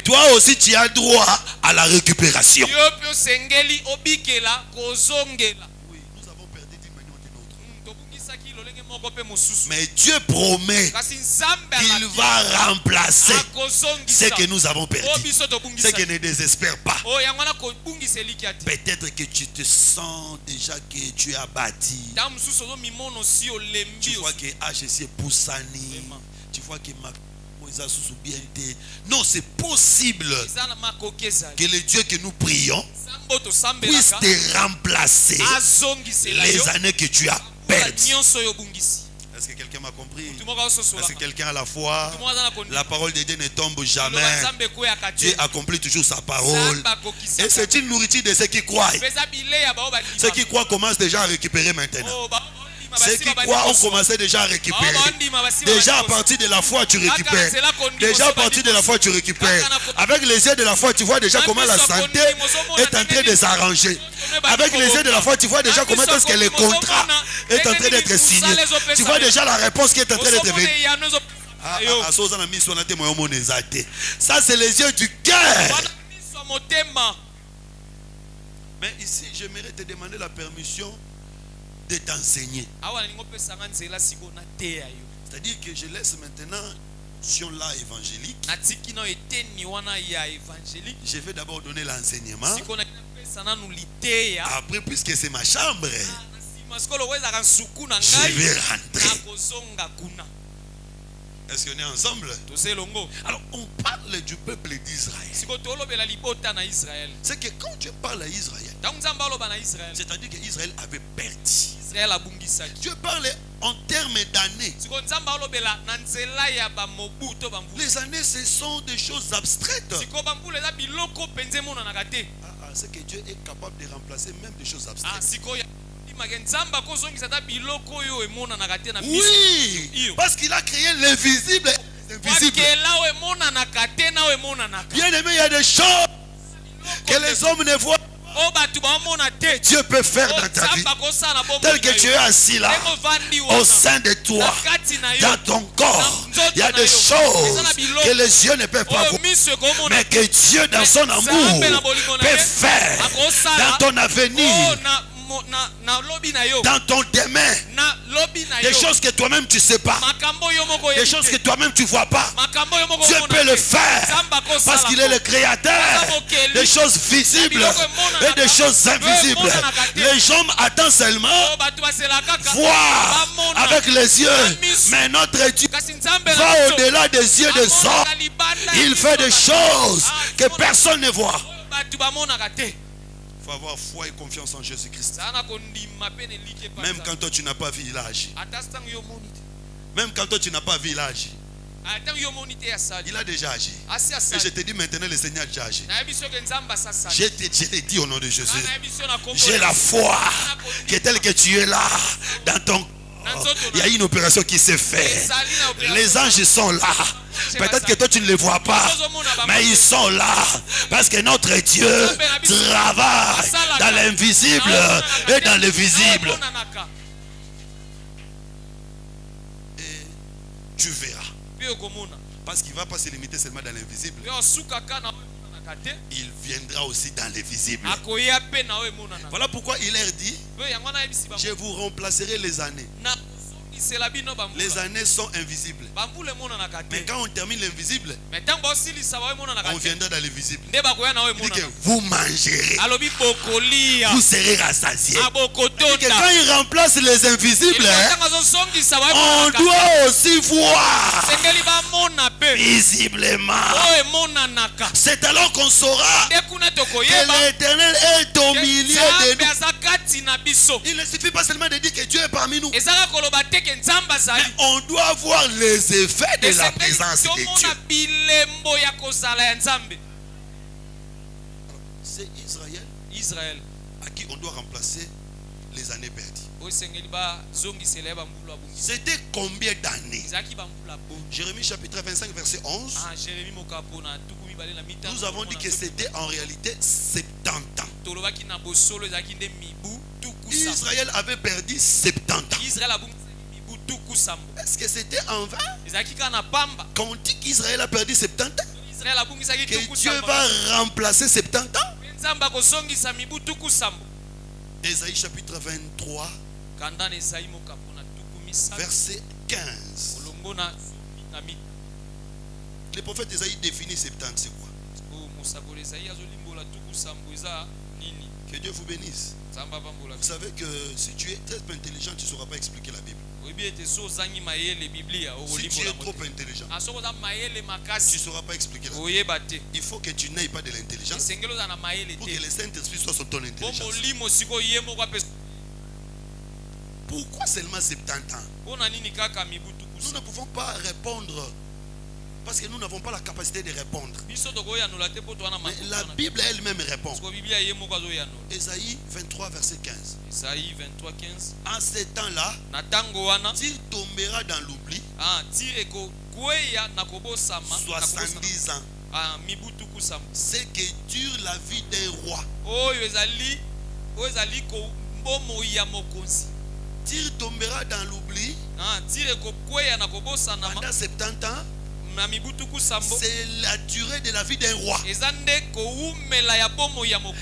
Toi aussi tu as droit à la récupération. Oui, Nous avons perdu d'une manière ou d'une autre. Mais Dieu promet qu'il va remplacer ce que nous avons perdu. Ce qui ne désespère pas. Peut-être que tu te sens déjà que tu as bâti. Tu vois que HC est Poussani. Tu vois que non, c'est possible que le Dieu que nous prions puisse te remplacer les années que tu as perdues. Est-ce que quelqu'un m'a compris? Est-ce que quelqu'un a la foi? La parole de Dieu ne tombe jamais. Dieu accomplit toujours sa parole. Et c'est une nourriture de ceux qui croient. Ceux qui croient commencent déjà à récupérer maintenant. Ceux qui croient ont commencé déjà à récupérer. Déjà à partir de la foi tu récupères. Déjà à partir de la foi tu récupères. Avec les yeux de la foi tu vois déjà comment la santé est en train de s'arranger. Avec les yeux de la foi tu vois déjà comment est-ce que le contrat est en train d'être signé. Tu vois déjà la réponse qui est en train d'être venue. Ça c'est les yeux du cœur. Mais ici j'aimerais te demander la permission de t'enseigner. C'est-à-dire que je laisse maintenant là évangélique. Je vais d'abord donner l'enseignement. Après, puisque c'est ma chambre, je vais rentrer. Est-ce qu'on est ensemble? Alors, on parle du peuple d'Israël. C'est que quand Dieu parle à Israël, c'est-à-dire qu'Israël avait perdu. Dieu parle en termes d'années. Les années, ce sont des choses abstraites. C'est que Dieu est capable de remplacer même des choses abstraites. Oui, parce qu'il a créé l'invisible et l'invisible. Bien aimé, il y a des choses que les hommes ne voient. Dieu peut faire dans ta vie. Tel que tu es assis là, au sein de toi, dans ton corps, il y a des choses que les yeux ne peuvent pas voir, mais que Dieu dans son amour peut faire dans ton avenir, dans ton demain. Des choses que toi-même tu ne sais pas, des choses que toi-même tu ne vois pas. Dieu peut le faire parce qu'il est le créateur des choses visibles et des choses invisibles. Les gens attendent seulement voir avec les yeux, mais notre Dieu va au-delà des yeux des hommes. Il fait des choses que personne ne voit. Il faut avoir foi et confiance en Jésus-Christ. Même quand toi tu n'as pas vu, il a agi. Même quand toi tu n'as pas vu, il a agi. Il a déjà agi. Et je te dis maintenant, le Seigneur a déjà agi. Je te dis au nom de Jésus, j'ai la foi que tel que tu es là, dans ton corps, il y a une opération qui s'est faite. Les anges sont là. Peut-être que toi tu ne les vois pas, mais ils sont là parce que notre Dieu travaille dans l'invisible et dans le visible. Et tu verras, parce qu'il ne va pas se limiter seulement dans l'invisible, il viendra aussi dans le visible. Voilà pourquoi il leur dit, je vous remplacerai les années. Les années sont invisibles. Mais quand on termine l'invisible, on viendra dans le visible. Il dit que vous mangerez, vous serez rassasiés. Quand il remplace les invisibles, on doit aussi voir visiblement. C'est alors qu'on saura que l'Éternel est au milieu de nous. Il ne suffit pas seulement de dire que Dieu est parmi nous, mais on doit voir les effets de la présence de Dieu. C'est Israël à qui on doit remplacer les années perdues. C'était combien d'années? Jérémie chapitre 25 verset 11. Nous avons dit que c'était en réalité 70 ans. Israël avait perdu 70 ans. Est-ce que c'était en vain? Quand on dit qu'Israël a perdu 70 ans, que Dieu va remplacer 70 ans. Ésaïe chapitre 23, verset 15. Le prophète Ésaïe définit 70, c'est quoi? Que Dieu vous bénisse. Vous savez que si tu es très intelligent, tu ne sauras pas expliquer la Bible. Si tu es trop intelligent, tu ne sauras pas expliquer la Bible. Il faut que tu n'aies pas de l'intelligence pour que le Saint-Esprit soit sur ton intelligence. Pourquoi seulement 70 ans? Nous ne pouvons pas répondre parce que nous n'avons pas la capacité de répondre. Mais la Bible elle-même répond. Ésaïe 23, verset 15. En ces temps-là, tu tomberas dans l'oubli 70 ans. C'est que dure la vie d'un roi. Tu tomberas dans l'oubli pendant 70 ans. C'est la durée de la vie d'un roi.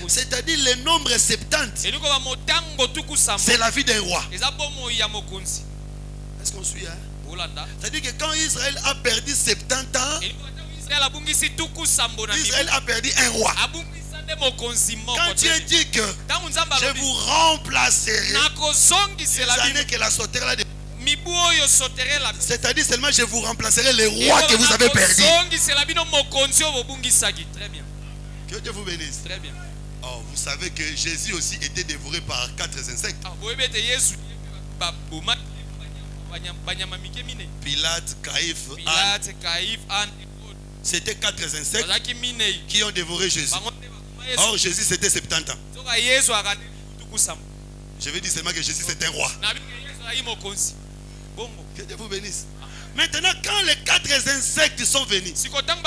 C'est-à-dire le nombre 70. C'est la vie d'un roi. Est-ce qu'on suit, hein? C'est-à-dire que quand Israël a perdu 70 ans, Israël a perdu un roi. Quand Dieu dit que je vous remplacerai les années que la sautera de... C'est-à-dire seulement je vous remplacerai les rois que vous avez perdus. Très bien. Que Dieu vous bénisse. Très bien. Oh, vous savez que Jésus aussi était dévoré par 4 insectes. Pilate, Caïphe, Anne. C'était 4 insectes qui ont dévoré Jésus. Or Jésus c'était 70 ans. Je vais dire seulement que Jésus c'est un roi. Que Dieu vous bénisse. Maintenant, quand les 4 insectes sont venus, nos 4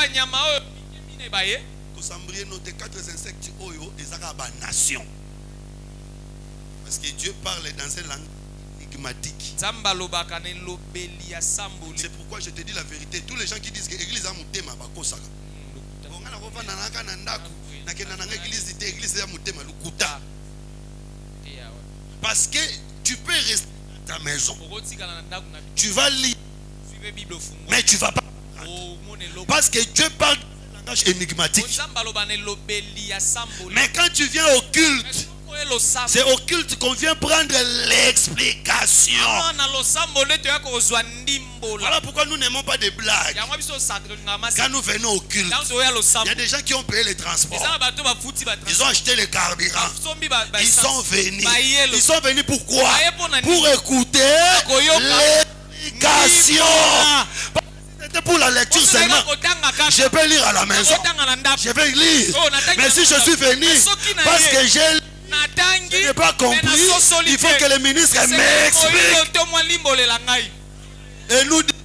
insectes, nation. Parce que Dieu parle dans une langue énigmatique. C'est pourquoi je te dis la vérité. Tous les gens qui disent que l'église a monté ma bakosaka. Parce que tu peux rester dans ta maison. Tu vas lire. Mais tu ne vas pas. Parce que Dieu parle un langage énigmatique. Mais quand tu viens au culte, c'est au culte qu'on vient prendre l'explication. Voilà pourquoi nous n'aimons pas des blagues. Quand nous venons au culte, il y a des gens qui ont payé les transports. Ils ont acheté les carburants. Ils sont venus. Ils sont venus pourquoi? Pour écouter l'explication. C'était pour la lecture seulement. Je peux lire à la maison. Je vais lire. Mais si je suis venu parce que je n'ai pas compris, il faut que le ministre m'explique. Et nous disons,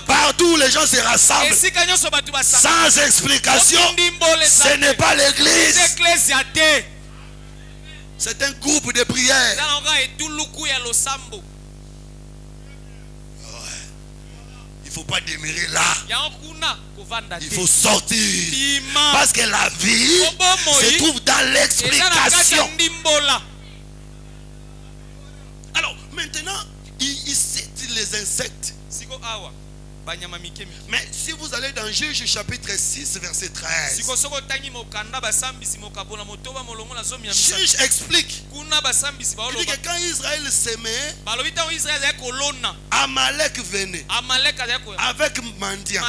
partout où les gens se rassemblent sans explication, ce n'est pas l'église. C'est un groupe de prière. Il ne faut pas demeurer là. Il faut sortir. Parce que la vie se trouve dans l'explication. Alors, maintenant, il cite les insectes. Mais si vous allez dans Juge chapitre 6, verset 13, Juge explique. Il dit que quand Israël s'aimait, Amalek venait avec Mandian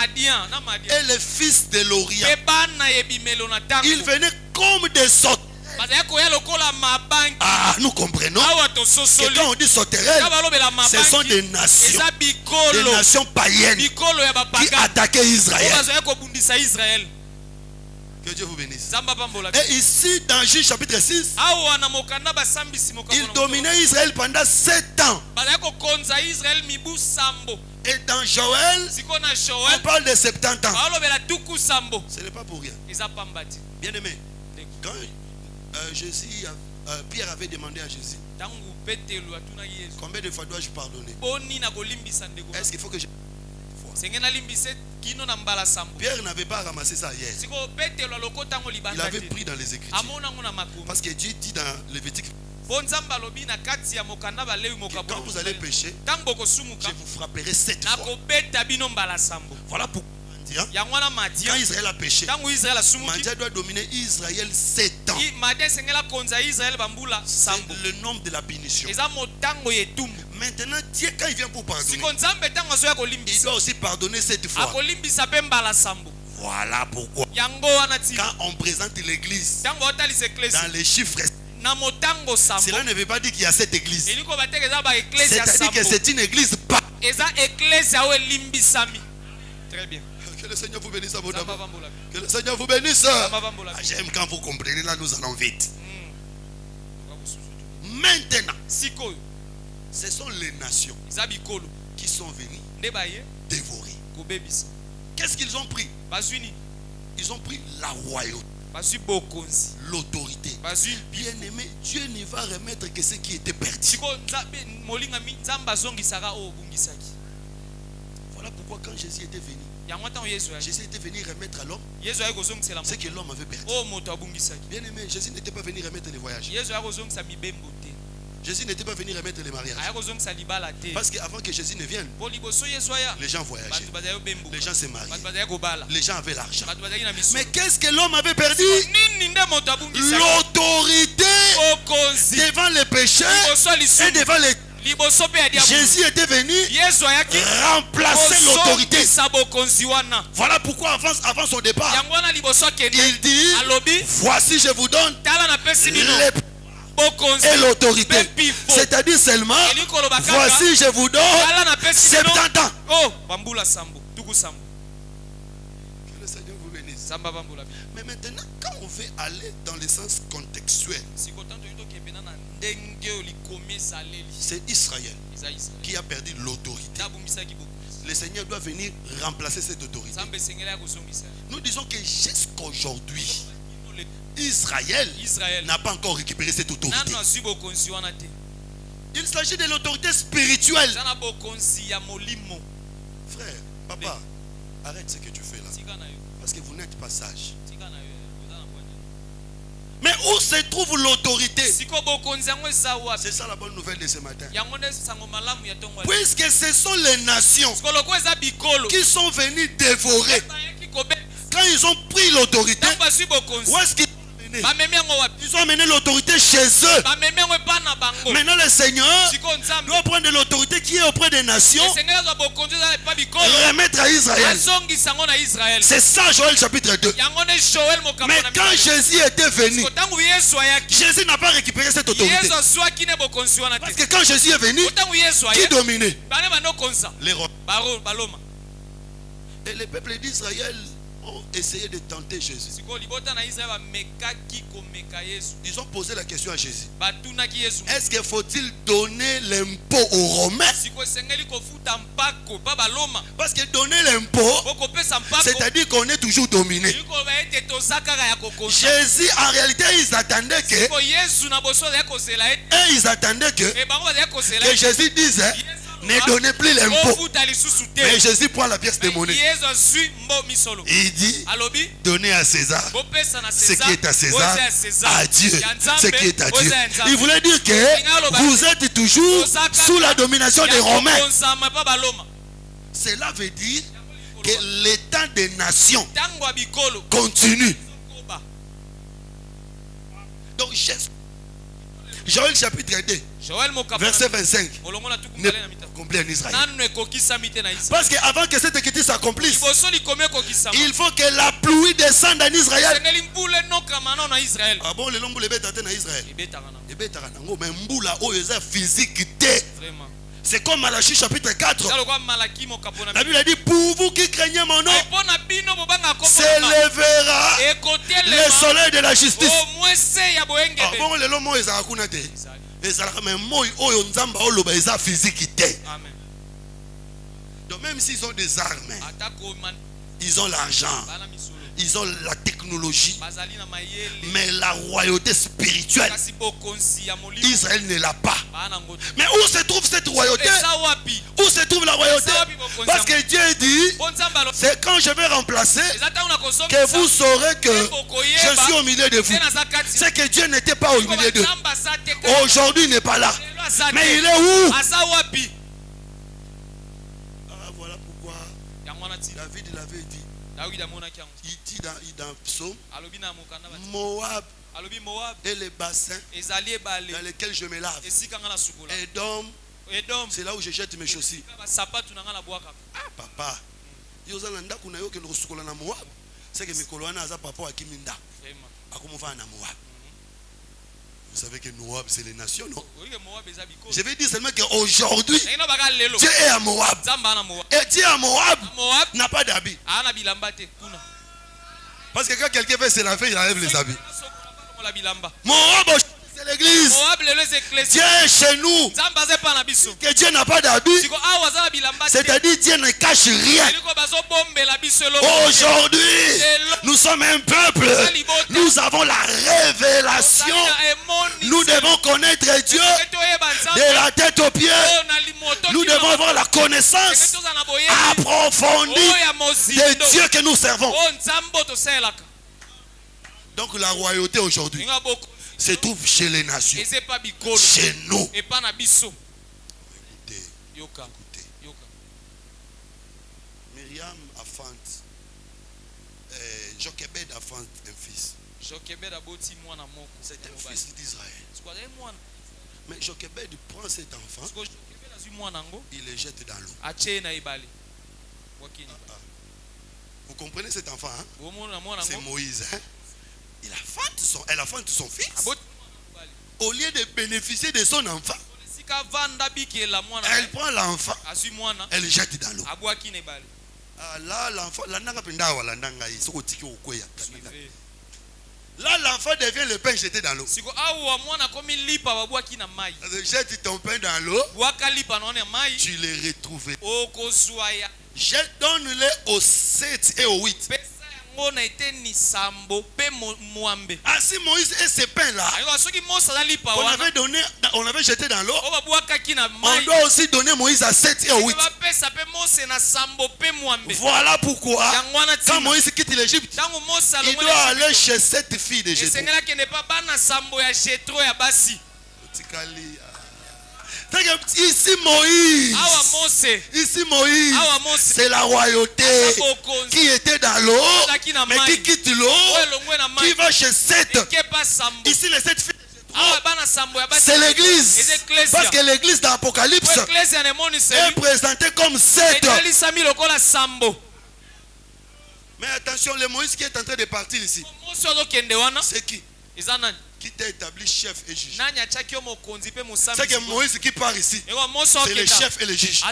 et les fils de l'Orient. Ils venaient comme des sauterelles. Ah, nous comprenons que quand on dit sauterelles, ce sont des nations païennes qui attaquaient Israël. Que Dieu vous bénisse. Et ici dans Juge chapitre 6, il dominait Israël pendant 7 ans. Et dans Joël, on parle de 70 ans. Ce n'est pas pour rien. Bien aimé, quand Pierre avait demandé à Jésus, combien de fois dois-je pardonner? Est-ce qu'il faut que je... quoi. Pierre n'avait pas ramassé ça hier. Il avait pris dans les Écritures. Parce que Dieu dit dans Lévitique, quand vous allez pécher, je vous frapperai 7 fois. Voilà pourquoi quand Israël a péché, Mandia doit dominer Israël 7 ans. C'est le nombre de la punition. Maintenant, Dieu, quand il vient pour pardonner, il doit aussi pardonner 7 fois. Voilà pourquoi, quand on présente l'église dans les chiffres, cela ne veut pas dire qu'il y a 7 églises. C'est-à-dire que c'est une église pas. Très bien. Que le Seigneur vous bénisse à vos dames. Que le Seigneur vous bénisse. J'aime quand vous comprenez, là nous allons vite. Maintenant, ce sont les nations qui sont venues dévorer. Qu'est-ce qu'ils ont pris? Ils ont pris la royauté, l'autorité. Bien aimé, Dieu ne va remettre que ce qui était perdu. Voilà pourquoi quand Jésus était venu, Jésus était venu remettre à l'homme ce que l'homme avait perdu. Bien aimé, Jésus n'était pas venu remettre les voyages. Jésus n'était pas venu remettre les mariages. Parce qu'avant que Jésus ne vienne, les gens voyageaient, les gens se mariaient, les gens avaient l'argent. Mais qu'est-ce que l'homme avait perdu? L'autorité devant les péchés et devant les... Jésus était venu remplacer l'autorité. Voilà pourquoi avant son départ, il dit, voici je vous donne les et l'autorité. C'est-à-dire seulement, voici je vous donne 70 ans. Que le Seigneur vous bénisse. Mais maintenant, quand on veut aller dans le sens contextuel, c'est Israël qui a perdu l'autorité. Le Seigneur doit venir remplacer cette autorité. Nous disons que jusqu'aujourd'hui, Israël n'a pas encore récupéré cette autorité. Il s'agit de l'autorité spirituelle. Frère, papa, arrête ce que tu fais là. Parce que vous n'êtes pas sage. Mais où se trouve l'autorité? C'est ça la bonne nouvelle de ce matin. Puisque ce sont les nations qui sont venues dévorer. Quand ils ont pris l'autorité, où est-ce qu'ils ils ont amené l'autorité chez eux. Maintenant le Seigneur doit prendre l'autorité qui est auprès des nations, remettre à Israël. C'est ça Joël chapitre 2. Mais quand Jésus était venu, Jésus n'a pas récupéré cette autorité. Parce que quand Jésus est venu, qui dominait? Les rois. Et le peuple d'Israël ont essayé de tenter Jésus. Ils ont posé la question à Jésus. Est-ce qu'il faut-il donner l'impôt aux Romains? Parce que donner l'impôt, c'est-à-dire qu'on est toujours dominé. Jésus, en réalité, ils attendaient que Jésus dise, ne donnez plus l'impôt. Mais Jésus prend la pièce de monnaie. Il dit, donnez à César ce qui est à César, à Dieu ce qui est à Dieu. Il voulait dire que vous êtes toujours sous la domination des Romains. Cela veut dire que l'état des nations continue. Donc Joël chapitre 2 verset 25 en Israël. Parce qu'avant que cette écriture s'accomplisse, il faut que la pluie descende en Israël. Ah bon, le lombo le bêta en Israël. Mais mboula o eza physique. C'est comme Malachie chapitre 4. La Bible a dit, pour vous qui craignez mon nom, s'élèvera le soleil de la justice. Ah bon, le lomo eza akunate. Mais moi, oyo nzamba oloba eza physique. Donc même s'ils ont des armes, ils ont l'argent, Ils ont la technologie. Mais la royauté spirituelle, Israël ne l'a pas. Mais où se trouve cette royauté? Où se trouve la royauté? Parce que Dieu dit, c'est quand je vais remplacer que vous saurez que je suis au milieu de vous. C'est que Dieu n'était pas au milieu d'eux. Aujourd'hui, il n'est pas là. Mais il est où? Voilà pourquoi David l'avait dit. Il dit dans Psaume, Moab et les bassins dans lesquels je me lave. Edom, c'est là où je jette mes chaussures. Ah papa, c'est que papa vous savez que Moab, c'est les nations, non? Je vais dire seulement qu'aujourd'hui, Dieu est à Moab. Et Dieu à Moab n'a pas d'habits. Parce que quand quelqu'un fait se laver, il enlève les habits. Moab, c'est l'église. Dieu est chez nous. Que Dieu n'a pas d'habits. C'est-à-dire Dieu ne cache rien. Aujourd'hui, nous sommes un peuple. Nous avons la révélation. Nous devons connaître Dieu de la tête aux pieds. Nous devons avoir la connaissance approfondie de Dieu que nous servons. Donc la royauté aujourd'hui se trouve chez les nations, chez nous. Écoutez. Myriam a fant, Jochebed a fant un fils. C'est un fils d'Israël. Mais Jochebed prend cet enfant, il le jette dans l'eau. Vous comprenez cet enfant, hein? C'est Moïse, hein? Elle a fant son fils. Au lieu de bénéficier de son enfant, elle prend l'enfant, elle le jette dans l'eau. Là, l'enfant, là, l'enfant devient le pain jeté dans l'eau. Jette ton pain dans l'eau, tu le retrouves. Donne-le aux 7 et aux 8. Ainsi Moïse et ces pains-là, on avait jeté dans l'eau, on doit aussi donner Moïse à 7 et 8. Voilà pourquoi, quand Moïse quitte l'Égypte, il doit aller chez cette fille de Jéthro. Ici Moïse, c'est la royauté qui était dans l'eau, mais qui quitte l'eau, qui va chez Seth. Ici les 7 filles, c'est l'église. Parce que l'église d'Apocalypse est présentée comme 7. Mais attention, le Moïse qui est en train de partir ici, c'est qui? Qui t'a établi chef et juge. C'est que Moïse qui part ici, c'est le chef et le juge.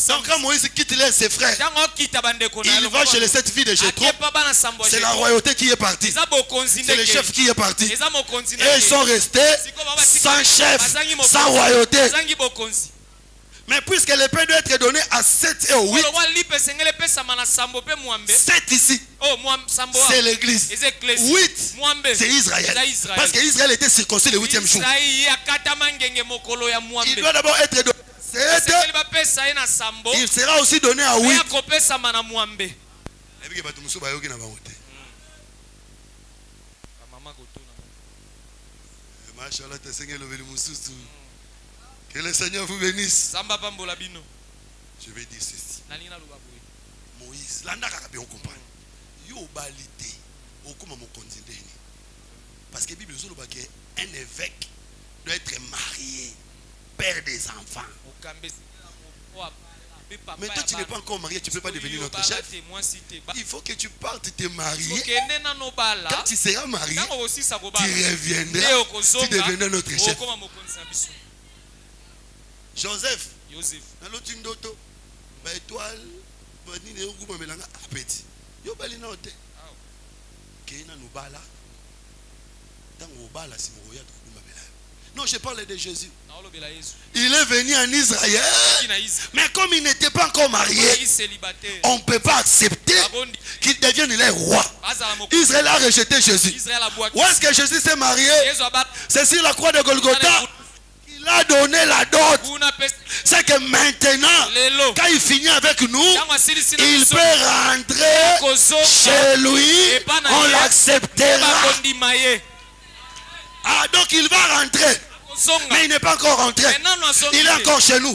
Donc quand Moïse quitte ses frères, il va chez les 7 filles de Jéthro. C'est la royauté qui est partie. C'est le chef qui est parti. Et ils sont restés sans chef, sans royauté. Mais puisque le pain doit être donné à 7 et 8, 7 ici, c'est l'église. 8, c'est Israël. Parce qu'Israël était circoncis le 8e jour. Il doit d'abord être donné à 7. Il sera aussi donné à 8. Que le Seigneur vous bénisse. Je vais dire ceci. Moïse, là, on comprend. Parce que la Bible dit qu'un évêque doit être marié, père des enfants. Mais toi, tu n'es pas encore marié, tu ne peux pas devenir notre chef. Il faut que tu partes te marier. Quand tu seras marié, tu reviendras, tu deviendras notre chef. Joseph, dans l'autre ndoto, étoile, appétit. Yo bali na hote. Kena nubala. Tango bala si moya to kumabela. Non, je parle de Jésus. Il est venu en Israël, mais comme il n'était pas encore marié, on ne peut pas accepter qu'il devienne le roi. Israël a rejeté Jésus. Où est-ce que Jésus s'est marié? C'est sur la croix de Golgotha. Il a donné la dot. C'est que maintenant, quand il finit avec nous, il peut rentrer chez lui. On l'acceptera. Ah, donc il va rentrer. Mais il n'est pas encore rentré. Il est encore chez nous.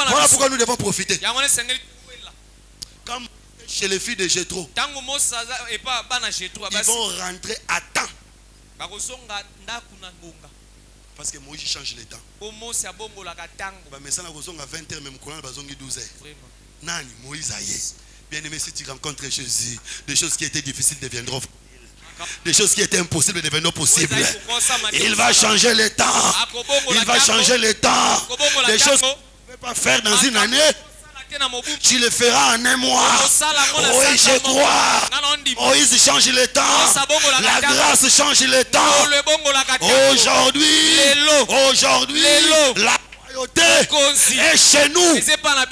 Voilà pourquoi nous devons profiter. Comme chez les filles de Jétro, ils vont rentrer à temps. Parce que Moïse change le temps. Mais ça n'a pas 20 heures, même quand on a 12 heures. Nani, Moïse aïe. Bien aimé, si tu rencontres Jésus, des choses qui étaient difficiles deviendront. Des choses qui étaient impossibles deviendront possibles. Il va changer le temps. Il va changer le temps. Des choses que tu ne peux pas faire dans une année, tu le feras en un mois. Oui, je crois. Moïse change le temps. La grâce change le temps. Aujourd'hui, la royauté est chez nous. Je ne sais pas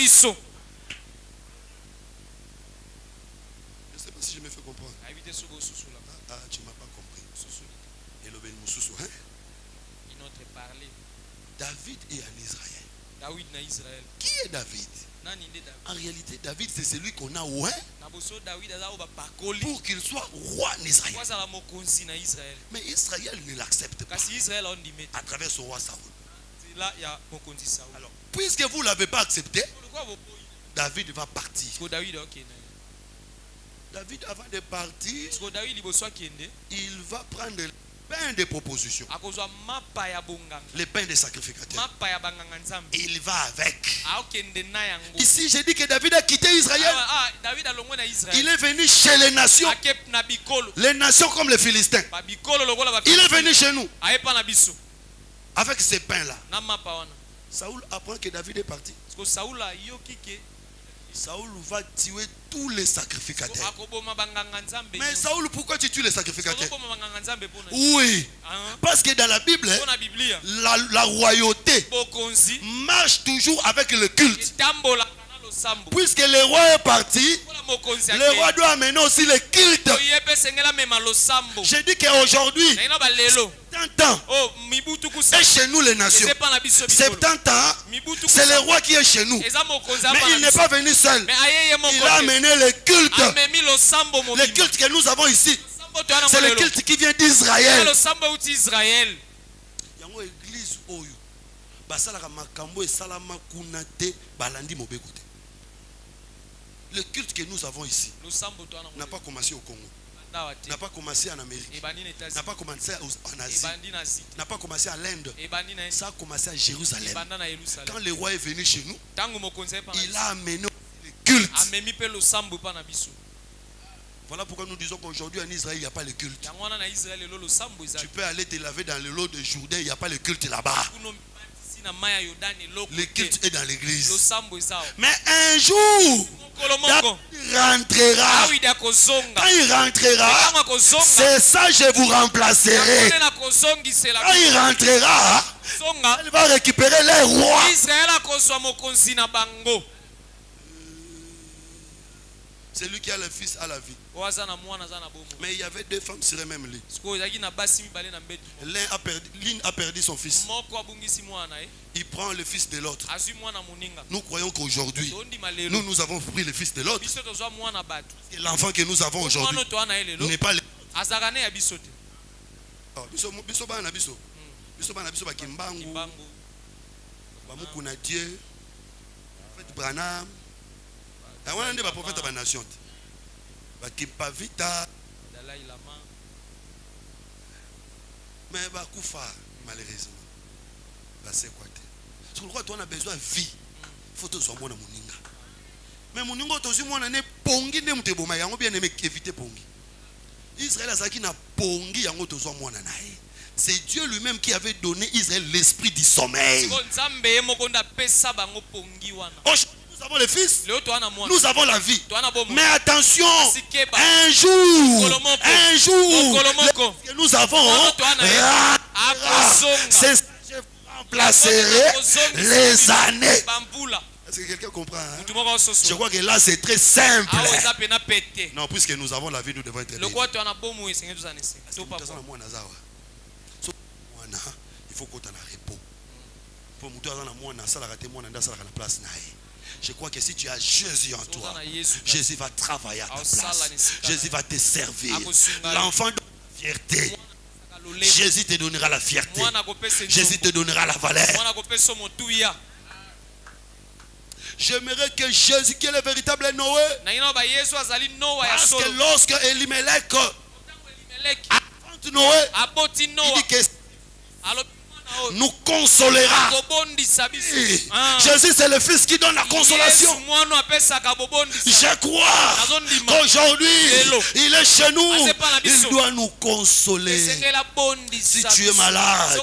si je me fais comprendre. Ah, tu ne m'as pas compris. David est en Israël. Qui est David? En réalité, David, c'est celui qu'on a oint pour qu'il soit roi en Israël. Mais Israël ne l'accepte pas à travers son roi Saoul. Alors, puisque vous ne l'avez pas accepté, David va partir. David, avant de partir, il va prendre le pain de proposition, le pain des sacrificateurs. Il va avec. Ici, j'ai dit que David a quitté Israël. Il est venu chez les nations. Les nations comme les Philistins. Il est venu chez nous. Avec ces pains-là. Saoul apprend que David est parti. Saoul va tuer tous les sacrificateurs. Mais Saoul, pourquoi tu tues les sacrificateurs? Oui, parce que dans la Bible, la royauté marche toujours avec le culte. Puisque le roi est parti, le roi doit amener aussi le culte. J'ai dit qu'aujourd'hui, 70 ans est chez nous les nations. 70 ans, c'est le roi qui est chez nous. Mais il n'est pas venu seul. Il a amené le culte. Le culte que nous avons ici, c'est le culte qui vient d'Israël. Le culte que nous avons ici n'a pas commencé au Congo, n'a pas commencé en Amérique, n'a pas commencé en Asie, n'a pas commencé à l'Inde. Ça a commencé à Jérusalem. Quand le roi est venu chez nous, il a amené le culte. Voilà pourquoi nous disons qu'aujourd'hui en Israël, il n'y a pas le culte. Tu peux aller te laver dans le lot de Jourdain, il n'y a pas le culte là-bas. Le culte est dans l'église. Mais un jour, il rentrera. Quand il rentrera, c'est ça, je vous remplacerai. Quand il rentrera, il va récupérer les rois. C'est lui qui a le fils à la vie. Mais il y avait deux femmes sur le même lit. L'une a perdu son fils. Il prend le fils de l'autre. Nous croyons qu'aujourd'hui, nous avons pris le fils de l'autre. L'enfant que nous avons aujourd'hui n'est pas le... Branham. On a des prophètes de la nation. Mais malheureusement. C'est quoi? C'est pourquoi tu as besoin de vie. Il faut que tu sois bon. Mais mon ningo tozi mwana ne pongi ne muteboma yango bien aimé éviter pongi. Israël a qui na pongi yango tozo mwana nae. C'est Dieu lui-même qui avait donné Israël l'esprit du sommeil. Nous avons le fils, nous avons la vie. Mais attention, un jour, que nous avons, c'est ce que je remplacerai les années. Est-ce que quelqu'un comprend? Hein? Je crois que là c'est très simple. Non, puisque nous avons la vie, nous devons être libres. Il faut qu'on ait un repos. Je crois que si tu as Jésus en toi, Jésus va travailler à ta place. Jésus va te servir. L'enfant de la fierté. Jésus te donnera la fierté. Jésus te donnera la valeur. J'aimerais que Jésus, qui est le véritable Noé, parce que lorsque Elimelech affronte Noé, il dit que nous consolera. Jésus c'est le Fils qui donne la consolation. Je crois qu'aujourd'hui il est chez nous. Il doit nous consoler. Si tu es malade,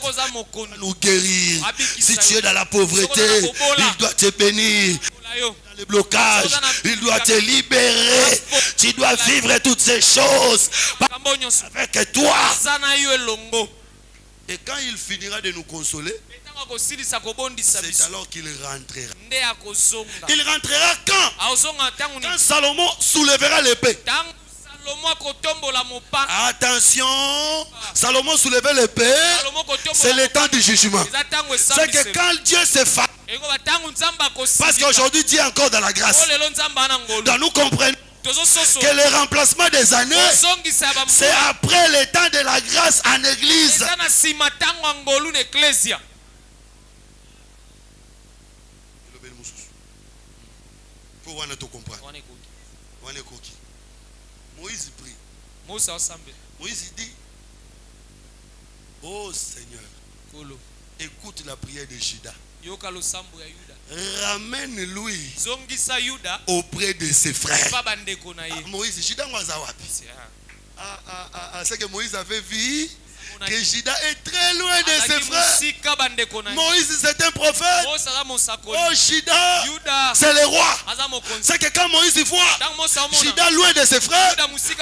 nous guérir. Si tu es dans la pauvreté, il doit te bénir. Dans les blocages, il doit te libérer. Tu dois vivre toutes ces choses avec toi. Et quand il finira de nous consoler, c'est alors qu'il rentrera. Il rentrera quand? Quand Salomon soulèvera l'épée. Attention, Salomon soulevait l'épée, c'est le temps du jugement. C'est que quand Dieu se fâche, parce qu'aujourd'hui Dieu est encore dans la grâce, donc nous comprenons que le remplacement des années, c'est après le temps de la grâce en église. Moïse prie. Moïse dit: oh Seigneur, écoute la prière de Juda. Ramène-lui auprès de ses frères. Moïse, Juda c'est que Moïse avait vu que Juda est très loin de ses frères. Moïse c'est un prophète. Oh Juda, c'est le roi. C'est que quand Moïse voit Juda loin de ses frères,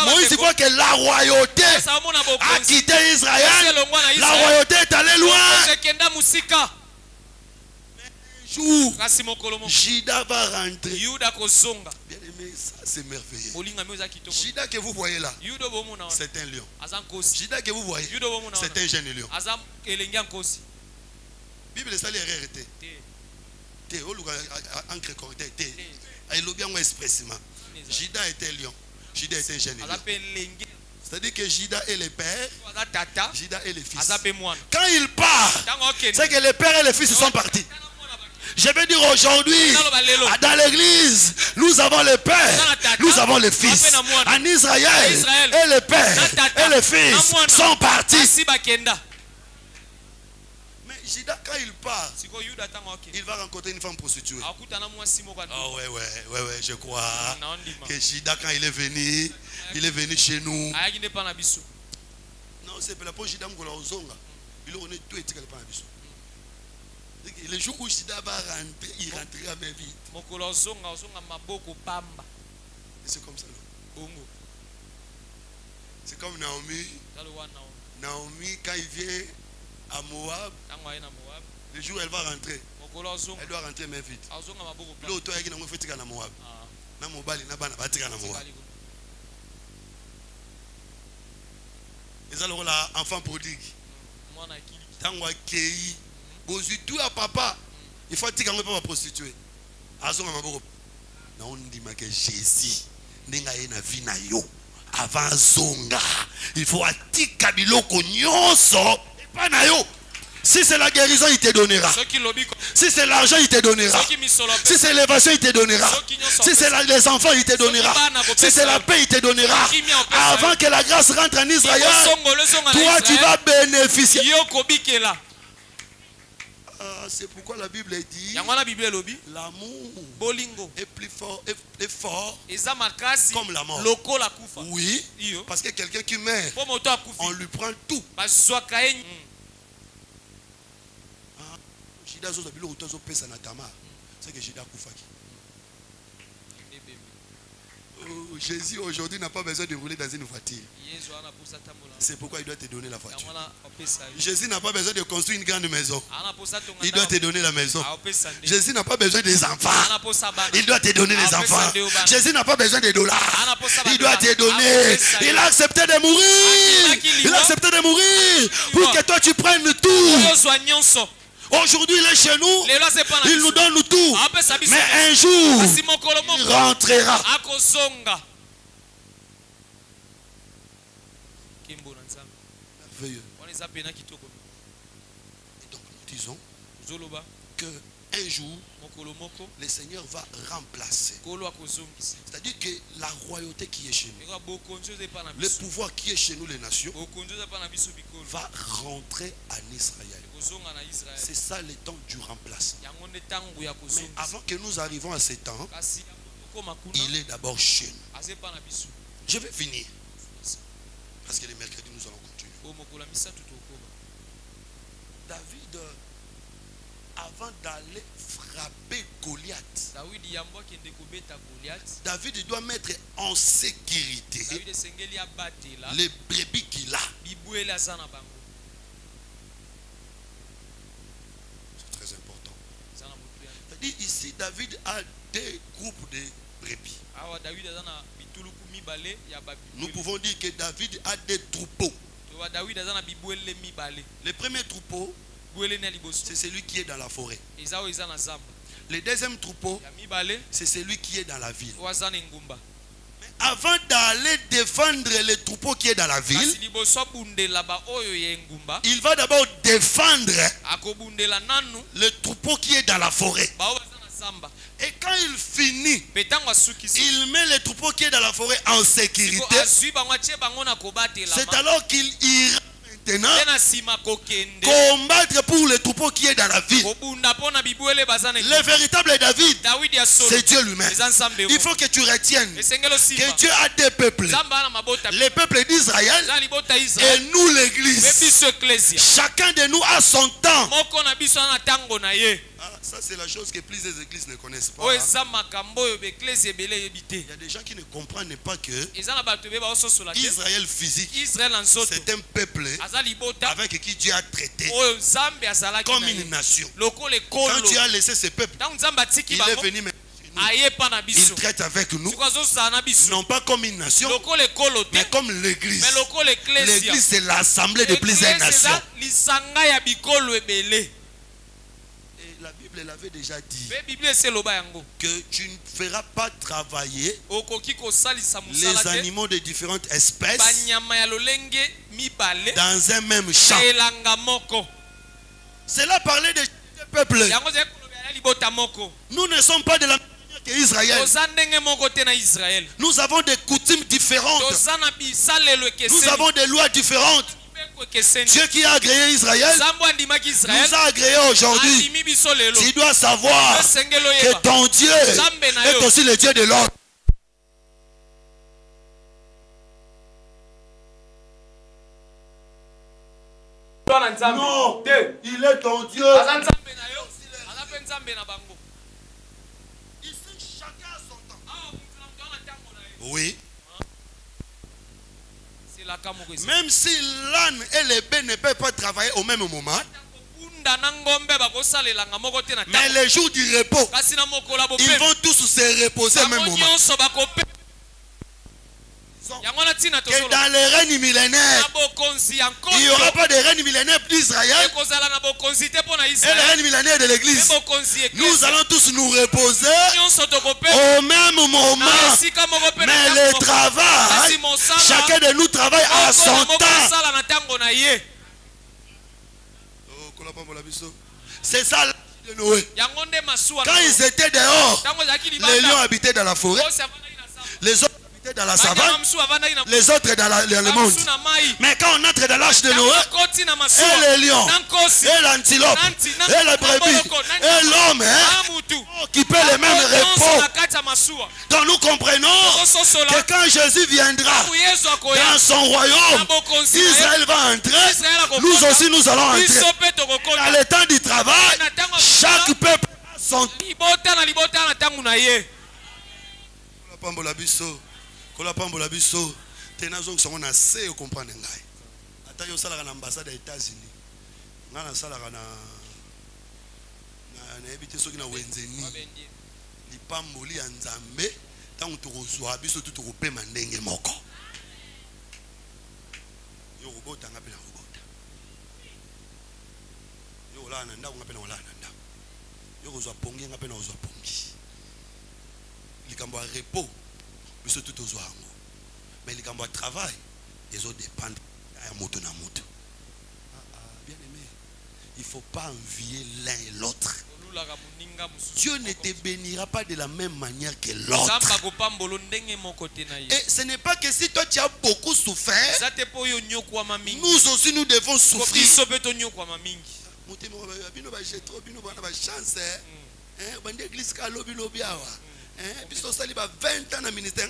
Moïse voit que la royauté a quitté Israël. La royauté est allée loin. Juda va rentrer. Bien aimé, ça c'est merveilleux. Juda que vous voyez là, c'est un lion. Juda que vous voyez, c'est un jeune lion. Bible est allée arrêter. Juda était lion. Juda était un jeune lion. C'est-à-dire que Juda est le père, Juda est le fils. Quand il part, c'est que le père et le fils sont partis. Je veux dire aujourd'hui, dans l'église, nous avons le père, nous avons le fils. En Israël, et le père et le fils sont partis. Mais Juda, quand il part, il va rencontrer une femme prostituée. Oh ouais, je crois que Juda, quand il est venu chez nous. Non, c'est pour la poche Juda, il est tout et le jour où Juda va rentrer, il rentrera bien vite. C'est comme ça. C'est comme Naomi. Naomi, quand il vient à Moab, le jour où elle va rentrer, elle doit rentrer bien vite. L'autre, il y a un fait à Moab. Et ça, l'enfant prodigue. Tout à papa, il faut dire qu'on ne peut pas prostituer. On dit que Jésus avant zonga, il faut attika biloko nyonso pas na yo. Si c'est la guérison, il te donnera. Si c'est l'argent, il te donnera. Si c'est l'élévation, il te donnera. Si c'est les enfants, il te donnera. Si c'est la paix, il te donnera. Avant que la grâce rentre en Israël, toi tu vas bénéficier. C'est pourquoi la Bible dit l'amour est plus fort, est fort comme la mort. Oui, parce que quelqu'un qui meurt, on lui prend tout. C'est que Juda Koufaki. Jésus aujourd'hui n'a pas besoin de rouler dans une voiture. C'est pourquoi il doit te donner la voiture. Jésus n'a pas besoin de construire une grande maison. Il doit te donner la maison. Jésus n'a pas besoin des enfants. Il doit te donner les enfants. Jésus n'a pas besoin des dollars. Il doit te donner. Il a accepté de mourir. Il a accepté de mourir pour que toi tu prennes tout. Aujourd'hui il est chez nous. Il nous donne tout. Mais un jour il rentrera. Merveilleux. Et donc nous disons que un jour le Seigneur va remplacer. C'est-à-dire que la royauté qui est chez nous, le pouvoir qui est chez nous les nations, va rentrer en Israël. C'est ça le temps du remplacement. Mais avant que nous arrivions à ce temps, il est d'abord chez nous. Je vais finir. Parce que les mercredis nous allons continuer. David, avant d'aller frapper Goliath, David doit mettre en sécurité les brebis qu'il a. C'est très important. C'est-à-dire ici, David a des groupes de brebis. Nous pouvons dire que David a des troupeaux. Le premier troupeau, c'est celui qui est dans la forêt. Le deuxième troupeau, c'est celui qui est dans la ville. Mais avant d'aller défendre le troupeau qui est dans la ville, il va d'abord défendre le troupeau qui est dans la forêt. Et quand il finit, il met le troupeau qui est dans la forêt en sécurité. C'est alors qu'il ira maintenant combattre pour le troupeau qui est dans la ville. Le véritable David, c'est Dieu lui-même. Il faut que tu retiennes que Dieu a des peuples. Les peuples d'Israël et nous l'église. Chacun de nous a son temps. Ça c'est la chose que plusieurs églises ne connaissent pas. Il y a des gens qui ne comprennent pas que Israël physique, c'est un peuple avec qui Dieu a traité comme une nation. Quand Dieu a laissé ce peuple, il est venu maintenant. Il traite avec nous, non pas comme une nation, mais comme l'église. L'église c'est l'assemblée de plusieurs nations. La Bible l'avait déjà dit que tu ne feras pas travailler les animaux de différentes espèces dans un même champ. Cela parlait des peuples. Nous ne sommes pas de la même manière qu'Israël. Nous avons des coutumes différentes. Nous avons des lois différentes. Dieu qui a agréé Israël nous a agréé aujourd'hui. Tu dois savoir que ton Dieu est aussi le Dieu de l'ordre. Non, il est ton Dieu. Ici, chacun a son temps. Oui. Même si l'âne et le bœuf ne peuvent pas travailler au même moment, mais les jours du repos, ils vont tous se reposer au même moment. Que dans les règnes millénaires, il n'y aura pas de règne millénaire d'Israël et le règne millénaire de l'église. Nous allons tous nous reposer au même moment. Mais le travail, chacun de nous travaille à son temps. C'est ça de Noé. Quand ils étaient dehors, les lions habitaient dans la forêt, les autres dans la savane, les autres dans le monde. Mais quand on entre dans l'âge de Noé, et les lions, et l'antilope, et la brebis, et l'homme, qui peut les mêmes repos. Donc nous comprenons que quand Jésus viendra dans son royaume, Israël va entrer, nous aussi nous allons entrer. Dans le temps du travail, chaque peuple a son temps. Kola pambola biso tena zongo songo na se yo comprendre ngai. Ata yo sala na ambassade des États-Unis. Ngana sala na ebité soki na wenzeni. Li pamboli ya Nzambe tango tokozwa biso tu tokopema ndenge moko. Yo robota ngape na robota. Yo la na ndako ngape na la na ndako. Yo kozwa pongi ngape na kozwa pongi. Likambo ya repos biso tout ozwa yango. Mais likambo ya travail les autres dépendent ya moto na moto. Bien aimé, il ne faut pas envier l'un et l'autre. Dieu ne te bénira pas de la même manière que l'autre. Et ce n'est pas que si toi tu as beaucoup souffert, nous aussi nous devons souffrir. Puisque ça va 20 ans dans le ministère.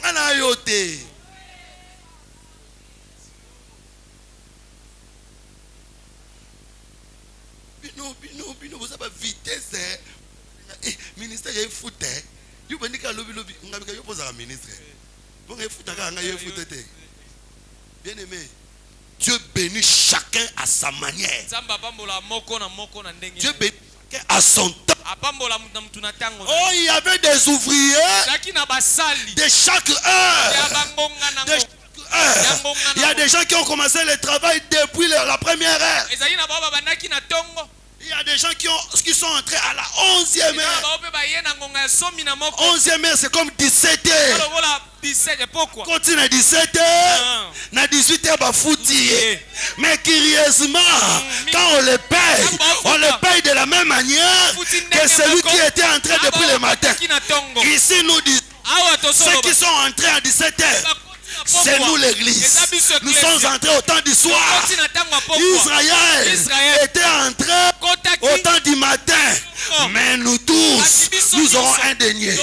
Bino, vous avez vitesse. Ministère, il faut foutre. Il faut dire que lobby, on a posé à ministre. Bon, il faut bien aimé. Dieu bénit chacun à sa manière. Dieu bénit chacun à son temps. Oh, il y avait des ouvriers de chaque heure. Il y a des gens qui ont commencé le travail depuis la première heure. Il y a des gens qui sont entrés à la 11e heure. 11e heure, c'est comme 17 heures. Continue à 17 heures, à 18 heures, mais curieusement, quand on le paye de la même manière que celui qui était entré depuis le matin. Ici, nous disons, ceux qui sont entrés à 17 heures, c'est nous l'église. Nous sommes entrés au temps du soir. Israël était entré au temps du matin. Mais nous tous, nous aurons un dernier.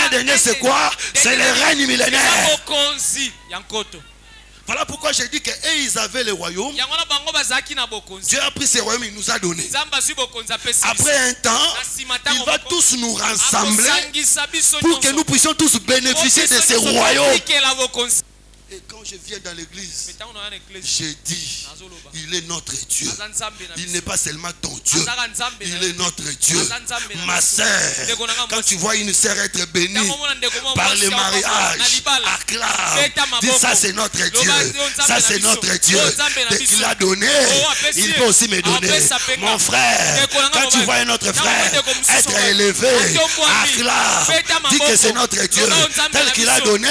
Un dernier, c'est quoi? C'est le règne millénaire. Voilà pourquoi j'ai dit qu'ils avaient le royaume. Dieu a pris ce royaume, il nous a donné. Après un temps, il va tous nous rassembler pour que nous puissions tous bénéficier de ce royaume. Et quand je viens dans l'église, j'ai dit, il est notre Dieu. Il n'est pas seulement ton Dieu, il est notre Dieu. Ma sœur, quand tu vois une sœur être bénie par le mariage, acclame, dis ça c'est notre Dieu, ça c'est notre Dieu. Dès qu'il a donné, il peut aussi me donner. Mon frère, quand tu vois un autre frère être élevé, acclame, dis que c'est notre Dieu. Tel qu'il a donné,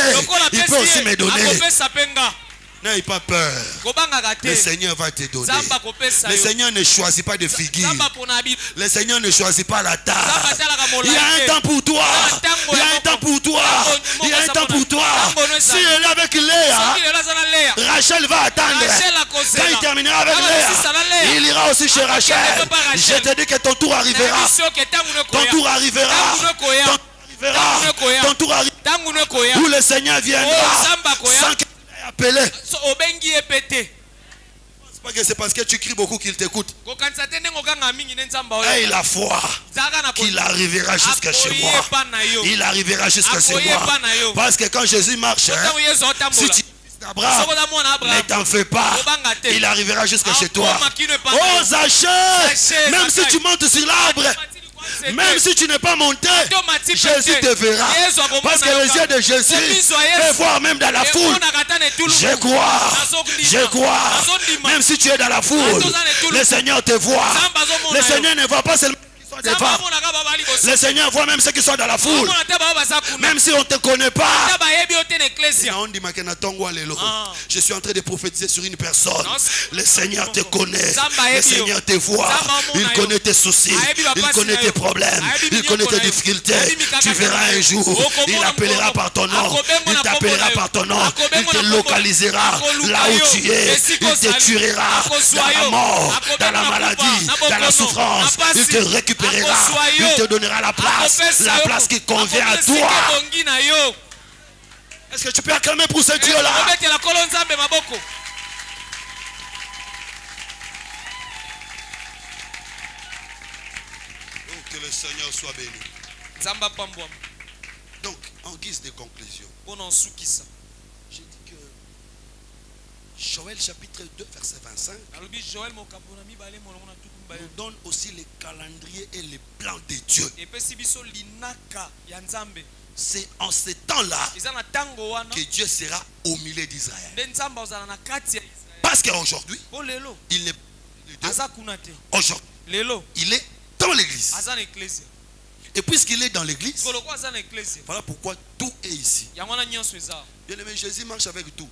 il peut aussi me donner. N'aie pas peur. Le Seigneur va te donner. Le Seigneur ne choisit pas de figure. Le Seigneur ne choisit pas la table. Il y a un temps pour toi. Il y a un temps pour toi. Il y a un temps pour toi. Si elle est avec Léa, Rachel va attendre. Quand il terminera avec Léa, il ira aussi chez Rachel. Je te dis que ton tour arrivera. Ton tour arrivera. Ton tour arrivera. Où le Seigneur viendra sans qu'il t'ait appelé. C'est parce que tu cries beaucoup qu'il t'écoute. Et la foi qu'il arrivera jusqu'à chez moi. Il arrivera jusqu'à chez moi. Parce que quand Jésus marche, si tu Abraham, ne t'en fais pas, il arrivera jusqu'à chez toi. Oh Zachée, même si tu montes sur l'arbre, même si tu n'es pas monté, Jésus te verra. Parce que les yeux de Jésus peuvent voir même dans la foule. Je crois. Même si tu es dans la foule, le Seigneur te voit. Le Seigneur ne voit pas seulement devant. Le Seigneur voit même ceux qui sont dans la foule. Même si on ne te connaît pas. Je suis en train de prophétiser sur une personne. Le Seigneur te connaît. Le Seigneur te voit. Il connaît tes soucis. Il connaît tes problèmes. Il connaît tes difficultés. Tu verras un jour. Il appellera par ton nom. Il t'appellera par ton nom. Il te localisera là où tu es. Il te tuera dans la mort, dans la maladie, dans la souffrance. Il te récupérera. Il te donnera la place qui convient à toi. Est-ce que tu peux acclamer pour ce Dieu-là? Que le Seigneur soit béni. Donc, en guise de conclusion, Joël chapitre 2 verset 25 nous donne aussi les calendriers et les plans de Dieu. C'est en ce temps-là que Dieu sera au milieu d'Israël. Parce qu'aujourd'hui, il n'est aujourd'hui, il est dans l'église. Et puisqu'il est dans l'église, voilà pourquoi tout est ici. Bien aimé, Jésus marche avec tout.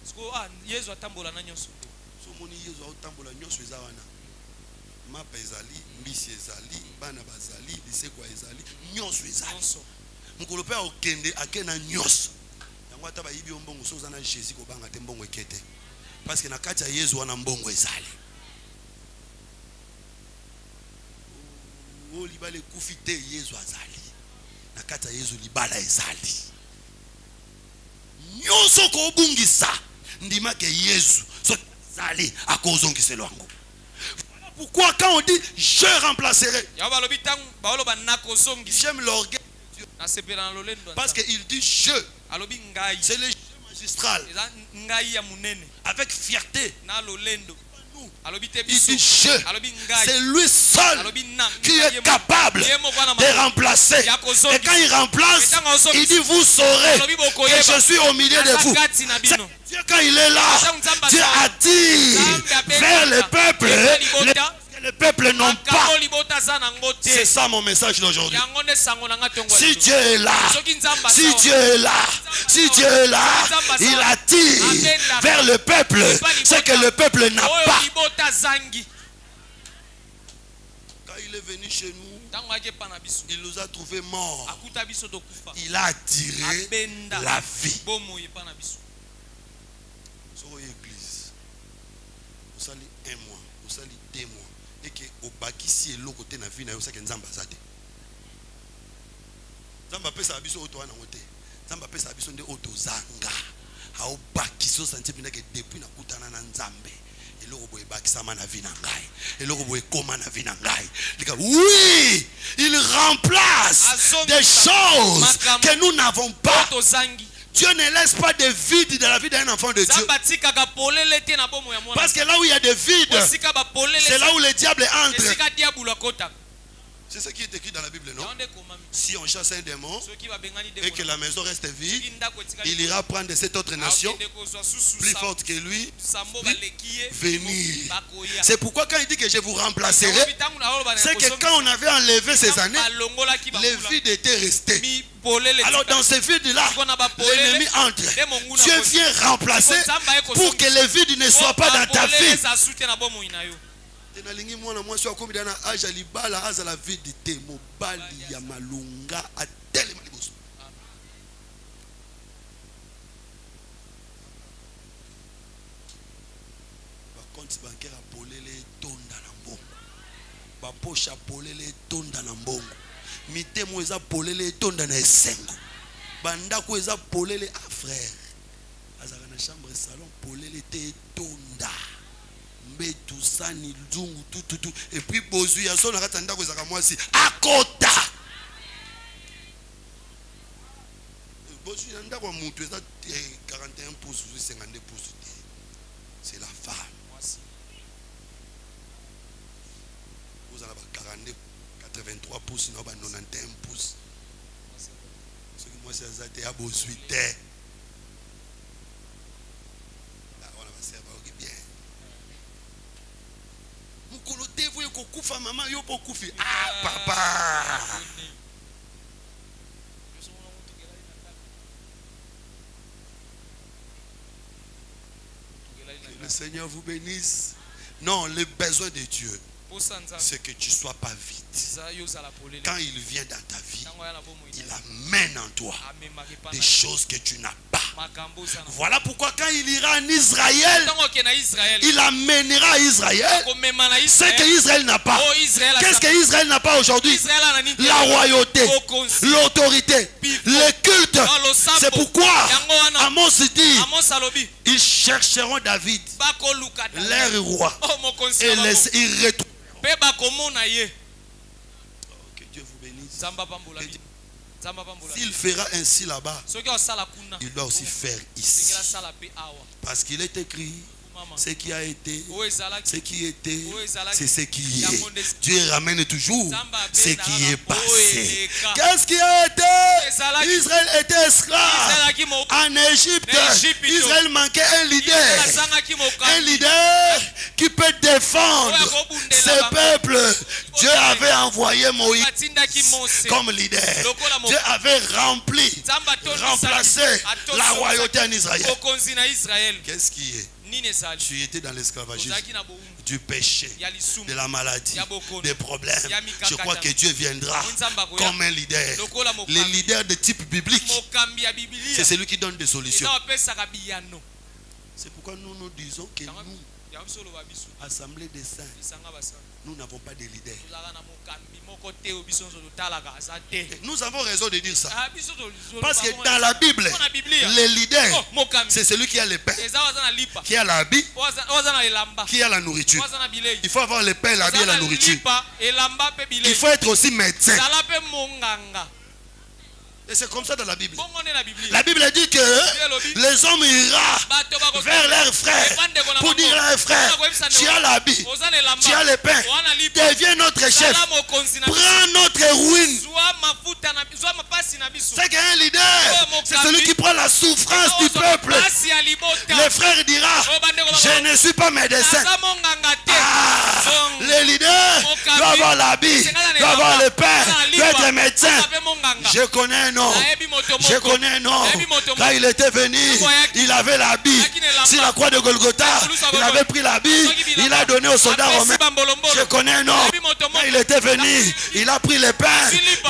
Parce que na kati ya Yesu wana mbongo ezali. O libale kufite Yesu azali. Na kati ya Yesu libala ezali. Nyonso ko bungisa ndima ke Yesu so zali akozongiselo yango. Voilà pourquoi quand on dit je remplacerai, j'aime l'orgueil de Dieu. Parce qu'il dit je. C'est le magistral. Avec fierté. Il dit je. C'est lui seul qui est capable de remplacer. Et quand il remplace, il dit vous saurez que je suis au milieu de vous. Dieu, quand il est là, Dieu attire vers le peuple. Les peuples n'ont pas. C'est ça mon message d'aujourd'hui. Si Dieu est là, si Dieu est là, si Dieu est là, il attire vers le peuple ce que le peuple n'a pas. Quand il est venu chez nous, il nous a trouvés morts. Il a attiré la vie. Sur l'église, vous allez un mois, vous allez 2 mois. Et que au bakisi et l'autre côté na vie na yo ça que nzamba zate. Nzamba pesa abiso oto wana ngote. Nzamba pesa abiso nde oto zanga. Ha o bakiso santi pina ke depuis na kutana na nzambe. Et l'autre boye bakisa na vie na ngai. Et l'autre boye koma na vie na ngai. Oui, il remplace des choses que nous n'avons pas. Dieu ne laisse pas de vide dans la vie d'un enfant de Dieu. Parce que là où il y a des vides, c'est là où le diable entre. C'est ce qui est écrit dans la Bible, non? Si on chasse un démon et que la maison reste vide, il ira prendre cette autre nation plus forte que lui, venir. C'est pourquoi quand il dit que je vous remplacerai, c'est que quand on avait enlevé ces années, les vides étaient restés. Alors dans ces vides-là, l'ennemi entre. Dieu vient remplacer pour que les vides ne soient pas dans ta vie. Nalingi mwana mwasi akomi dana âge libala azala vide te mobali ya malunga atelema liboso. Ba compte bancaire apolele tonda na mbongo. Ba poche apolele tonda na mbongo. Mitemo eza polele tonda na esengo. Bandako eza polele ah frère. Azaka na chambre salon polele te tonda. Tout ça ni zungu tout et puis bozu ya so na katanda ko zaka mwasi akota bozu ya ndako mutu eza 41 pouces ou 52 pouces. C'est la femme. Vous avez 42 83 pouces non ba 91 pouces. Ce que moi c'est azate ya bozu te. Maman yo pokufi ah papa que le Seigneur vous bénisse. Non, le besoin de Dieu c'est que tu ne sois pas vide. Quand il vient dans ta vie, il amène en toi des choses que tu n'as pas. Voilà pourquoi quand il ira en Israël, il amènera Israël ce qu'Israël n'a pas. Qu'est-ce qu'Israël n'a pas aujourd'hui? La royauté, l'autorité, le culte. C'est pourquoi Amos dit, ils chercheront David, leur roi, et ils retrouvent. Que Dieu vous bénisse. S'il fera ainsi là-bas, il doit aussi faire ici. Parce qu'il est écrit Ce qui a été, ce qui était, c'est ce qui est. Dieu ramène toujours ce qui est passé. Qu'est-ce qui a été? Israël était esclave en Égypte. Israël manquait un leader. Un leader qui peut défendre ce peuple. Dieu avait envoyé Moïse comme leader. Dieu avait remplacé la royauté en Israël. Qu'est-ce qui est? Tu étais dans l'esclavagisme, du péché, de la maladie, des problèmes. Je crois que Dieu viendra comme un leader. Les leaders de type biblique, c'est celui qui donne des solutions. C'est pourquoi nous disons que nous, Assemblée des saints, nous n'avons pas de leader. Nous avons raison de dire ça. Parce que dans la Bible, les leaders, c'est celui qui a le pain, qui a l'habit, qui a la nourriture. Il faut avoir le pain, l'habit et la nourriture. Il faut être aussi médecin. Et c'est comme ça dans la Bible. La Bible dit que les hommes iront vers leurs frères pour dire à leurs frères, tu as l'habit, tu as le pain, deviens notre chef, prends notre ruine. C'est qu'un leader, c'est celui qui prend la souffrance du peuple. Les frères dira, je ne suis pas médecin. Les leaders doivent avoir l'habit, doivent avoir le pain, doivent être médecin. Je connais un homme. Je connais un homme. Quand il était venu, il avait l'habit. Sur la croix de Golgotha, il avait pris l'habit, il a donné aux soldats romains. Je connais un homme. Quand il était venu, il a pris le pain,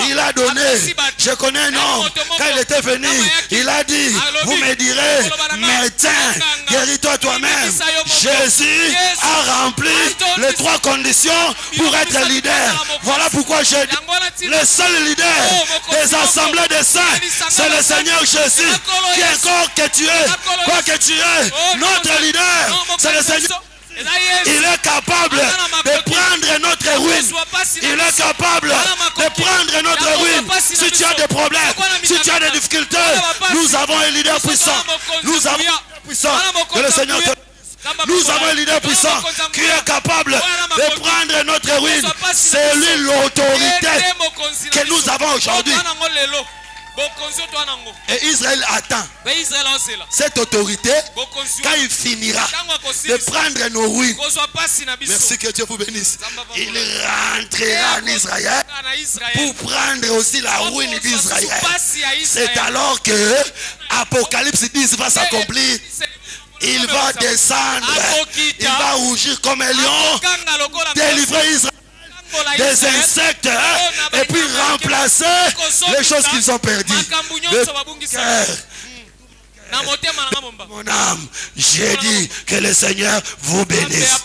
il a donné. Je connais un homme. Quand il était venu, il a dit, vous me direz, médecin, guéris-toi toi-même. Jésus a rempli les trois conditions pour être leader. Voilà pourquoi je dis, le seul leader des assemblées des saints, c'est le Seigneur Jésus. Qui encore que tu es, quoi que tu es, notre leader, c'est le Seigneur. Il est capable de prendre notre ruine. Il est capable de prendre notre ruine. Si tu as des problèmes, si tu as des difficultés, nous avons un leader puissant. Nous avons un leader puissant. Que le Seigneur te... Nous avons un leader puissant qui est capable de prendre notre ruine. C'est lui l'autorité que nous avons aujourd'hui. Et Israël attend cette autorité quand il finira de prendre nos ruines. Merci, que Dieu vous bénisse. Il rentrera en Israël pour prendre aussi la ruine d'Israël. C'est alors que Apocalypse 10 va s'accomplir. Il va descendre, il va rougir comme un lion, délivrer Israël des insectes et puis remplacer les choses qu'ils ont perdues. Mon âme, j'ai dit que le Seigneur vous bénisse.